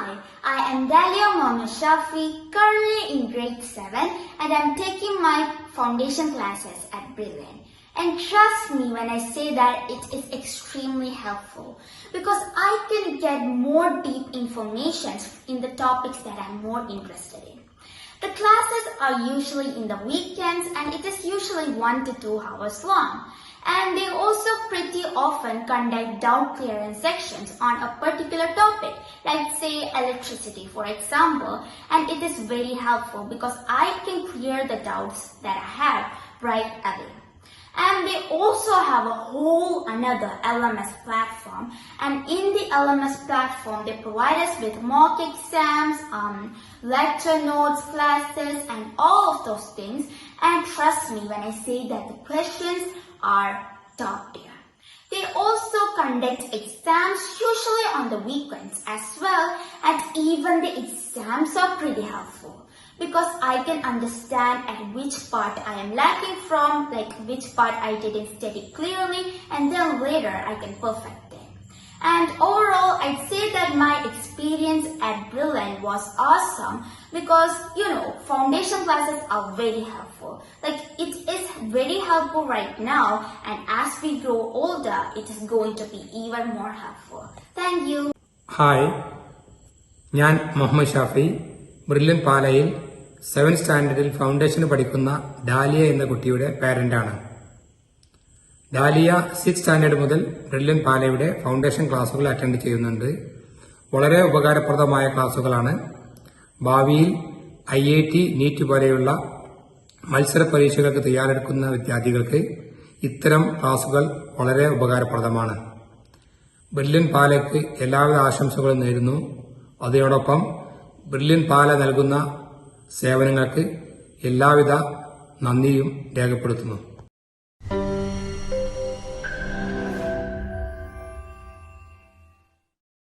Hi, I am Dalia Mohammed Shafi, currently in grade 7 and I am taking my foundation classes at Brilliant. And trust me when I say that it is extremely helpful because I can get more deep information in the topics that I am more interested in. The classes are usually in the weekends and it is usually 1 to 2 hours long. And they also pretty often conduct doubt clearance sections on a particular topic, like say electricity for example, and it is very helpful because I can clear the doubts that I have right away. And they also have a whole another LMS platform, and in the LMS platform they provide us with mock exams, lecture notes, classes and all of those things. And trust me when I say that the questions are top tier. They also conduct exams usually on the weekends as well, and even the exams are pretty helpful because I can understand at which part I am lacking from, like which part I didn't study clearly, and then later I can perfect them. And overall, I'd say that my experience at Brilliant was awesome because, foundation classes are very helpful. Like, it is very helpful right now, and as we grow older, it is going to be even more helpful. Thank you. Hi, ഞാൻ Muhammad Shafi brilliant പാലയിൽ 7th സ്റ്റാൻഡേർഡിൽ ഫൗണ്ടേഷന് പഠിക്കുന്ന dahlia എന്ന കുട്ടിയുടെ പാരന്റാണ്. Dahlia 6th standard മുതൽ brilliant പാലയുടെ foundation ക്ലാസുകൾ attend ചെയ്യുന്നുണ്ട്. വളരെ ഉപകാരപ്രദമായ ക്ലാസുകളാണ്. ഭാവിയിൽ IIT, നീറ്റ് പോലെയുള്ള മത്സര പരീക്ഷകൾക്ക് തയ്യാറെടുക്കുന്ന വിദ്യാർത്ഥികൾക്ക് ഇത്തരം ക്ലാസുകൾ വളരെ ഉപകാരപ്രദമാണ്. ബ്രില്യൻ പാലയ്ക്ക് എല്ലാവിധ ആശംസകളും നേരുന്നു. അതിനോടൊപ്പം ബ്രില്യൻ പാല നൽകുന്ന സേവനങ്ങൾക്ക് എല്ലാവിധ നന്ദിയും രേഖപ്പെടുത്തുന്നു.